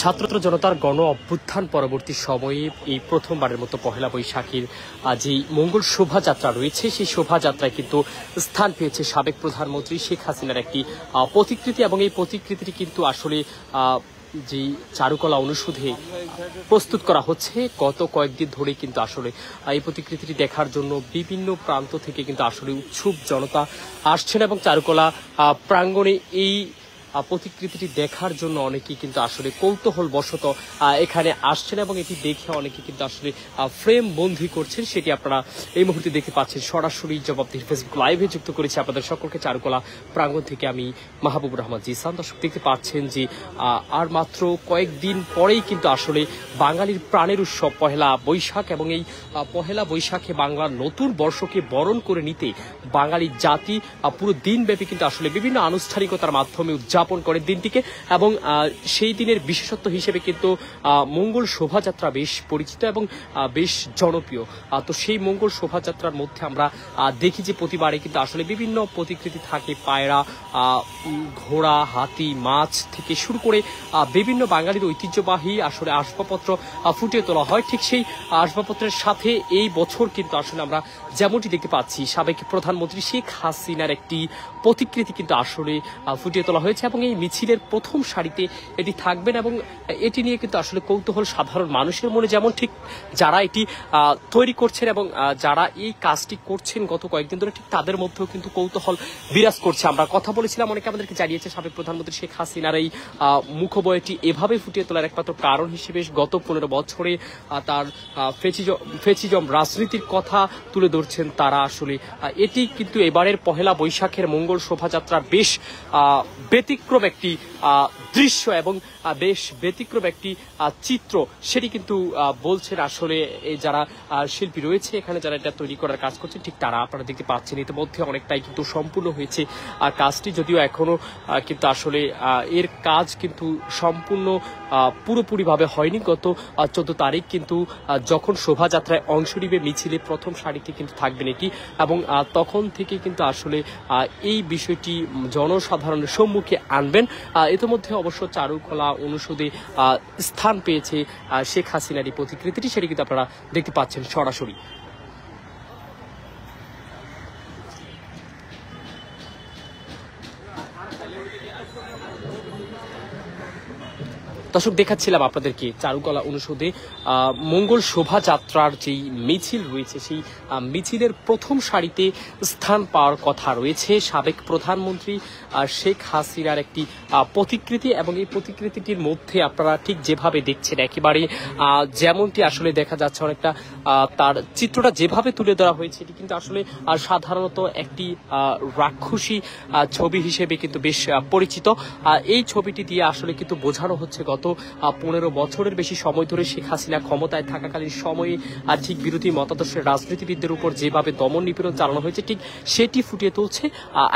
ছাত্র জনতার গণ অভ্যুত্থান পরবর্তী সময়ে এই প্রথমবারের মতো পহেলা বৈশাখীর যে মঙ্গল শোভাযাত্রা রয়েছে সেই শোভাযাত্রায় কিন্তু স্থান পেয়েছে সাবেক প্রধানমন্ত্রী শেখ হাসিনার একটি প্রতিকৃতি, এবং এই প্রতিকৃতিটি কিন্তু আসলে যে চারুকলা অনুষদে প্রস্তুত করা হচ্ছে গত কয়েকদিন ধরে কিন্তু আসলে এই প্রতিকৃতিটি দেখার জন্য বিভিন্ন প্রান্ত থেকে কিন্তু আসলে উৎসুক জনতা আসছেন, এবং চারুকলা প্রাঙ্গণে এই প্রতিকৃতিটি দেখার জন্য অনেকেই কিন্তু আসলে কৌতূহল বশত এখানে আসছেন, এবং এটি দেখে অনেকে কিন্তু আসলে ফ্রেম বন্দি করছেন। সেটি আপনারা এই মুহূর্তে দেখতে পাচ্ছেন সরাসরি জবাবদিহির ফেসবুক লাইভে যুক্ত করেছি আপনাদের সকলকে চারুকলা প্রাঙ্গণ থেকে আমি মাহবুবুর রহমান জিসান। দর্শক দেখতে পাচ্ছেন যে আর মাত্র কয়েকদিন পরেই কিন্তু আসলে বাঙালির প্রাণের উৎসব পহেলা বৈশাখ, এবং এই পহেলা বৈশাখে বাংলার নতুন বর্ষকে বরণ করে নিতে বাঙালি জাতি পুরো দিনব্যাপী কিন্তু আসলে বিভিন্ন আনুষ্ঠানিকতার মাধ্যমে উদযাপন করে দিনটিকে, এবং সেই দিনের বিশেষত্ব হিসেবে কিন্তু মঙ্গল শোভাযাত্রা বেশ পরিচিত এবং বেশ জনপ্রিয়। তো সেই মঙ্গল শোভাযাত্রার মধ্যে আমরা দেখি যে প্রতিবারে কিন্তু আসলে বিভিন্ন প্রতিকৃতি থাকে, পায়রা, ঘোড়া, হাতি, মাছ থেকে শুরু করে বিভিন্ন বাঙালির ঐতিহ্যবাহী আসলে আসবাবপত্র ফুটিয়ে তোলা হয়। ঠিক সেই আসবাবপত্রের সাথে এই বছর কিন্তু আসলে আমরা যেমনটি দেখতে পাচ্ছি সাবেক প্রধানমন্ত্রী শেখ হাসিনার একটি প্রতিকৃতি কিন্তু আসলে ফুটিয়ে তোলা হয়েছে, এবং এই মিছিলের প্রথম সারিতে এটি থাকবেন, এবং এটি নিয়ে কিন্তু আসলে কৌতূহল সাধারণ মানুষের মনে, যেমন ঠিক যারা এটি তৈরি করছেন এবং যারা এই কাজটি করছেন গত কয়েকদিন ধরে, ঠিক তাদের মধ্যেও কিন্তু কৌতূহল বিরাজ করছে। আমরা কথা বলেছিলাম, অনেকে আমাদেরকে জানিয়েছে সাবেক প্রধানমন্ত্রী শেখ হাসিনার এই মুখবয়টি এভাবে ফুটিয়ে তোলার একমাত্র কারণ হিসেবে গত 15 বছরে তার ফেসিজম রাজনীতির কথা তুলে ধরছেন তারা। আসলে এটি কিন্তু এবারের পহেলা বৈশাখের মঙ্গল শোভাযাত্রার বেশ ব্যতিক্রম একটি দৃশ্য এবং বেশ ব্যতিক্রম একটি চিত্র, সেটি কিন্তু বলছেন আসলে যারা শিল্পী রয়েছে এখানে, যারা এটা তৈরি করার কাজ করছে, ঠিক তারা আপনারা দেখতে পাচ্ছেন ইতিমধ্যে অনেকটাই কিন্তু সম্পূর্ণ হয়েছে কাজটি, যদিও এখনো কিন্তু আসলে এর কাজ কিন্তু সম্পূর্ণ পুরোপুরিভাবে হয়নি। গত 14 তারিখ কিন্তু যখন শোভাযাত্রায় অংশ নিবে মিছিলে প্রথম সারিতে কিন্তু থাকবেন এটি, এবং তখন থেকে কিন্তু আসলে এই বিষয়টি জনসাধারণের সম্মুখে আনবেন। ইতিমধ্যে অবশ্য চারুকলা অনুষদে স্থান পেয়েছে শেখ হাসিনার এই প্রতিকৃতিটি, সেটি কিন্তু আপনারা দেখতে পাচ্ছেন সরাসরি। দর্শক দেখাচ্ছিলাম আপনাদেরকে চারুকলা অনুষদে মঙ্গল শোভাযাত্রার যেই মিছিল রয়েছে সেই মিছিলের প্রথম সারিতে স্থান পাওয়ার কথা রয়েছে সাবেক প্রধানমন্ত্রী শেখ হাসিনার একটি প্রতিকৃতি, এবং এই প্রতিকৃতিটির মধ্যে আপনারা ঠিক যেভাবে দেখছেন একেবারে যেমনটি আসলে দেখা যাচ্ছে, অনেকটা তার চিত্রটা যেভাবে তুলে ধরা হয়েছে এটি কিন্তু আসলে সাধারণত একটি রাক্ষসী ছবি হিসেবে কিন্তু বেশ পরিচিত। এই ছবিটি দিয়ে আসলে কিন্তু বোঝানো হচ্ছে গত 15 বছরের বেশি সময় ধরে শেখ হাসিনা ক্ষমতায় থাকাকালীন সময়ে ঠিক বিরোধী মতাদর্শের রাজনীতিবিদদের উপর যেভাবে দমন নিপীড়ন চালানো হয়েছে ঠিক সেটি ফুটিয়ে তুলছে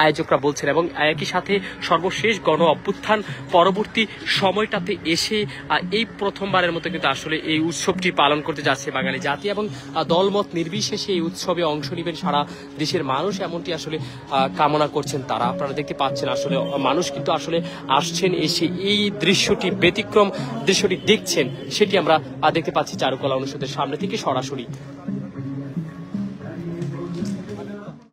আয়োজকরা বলছেন, এবং একই সাথে সর্বশেষ গণ অভ্যুত্থান পরবর্তী সময়টাতে এসে এই প্রথমবারের মতো কিন্তু আসলে এই উৎসবটি পালন করতে যাচ্ছে বাঙালি জাতি, এবং দলমত নির্বিশেষে এই উৎসবে অংশ নেবেন সারা দেশের মানুষ, এমনটি আসলে কামনা করছেন তারা। আপনারা দেখতে পাচ্ছেন আসলে মানুষ কিন্তু আসলে আসছেন, এসে এই দৃশ্যটি ব্যতিক্রম দৃশ্যটি দেখছেন, সেটি আমরা দেখতে পাচ্ছি চারুকলা অনুষদের সামনে থেকে সরাসরি।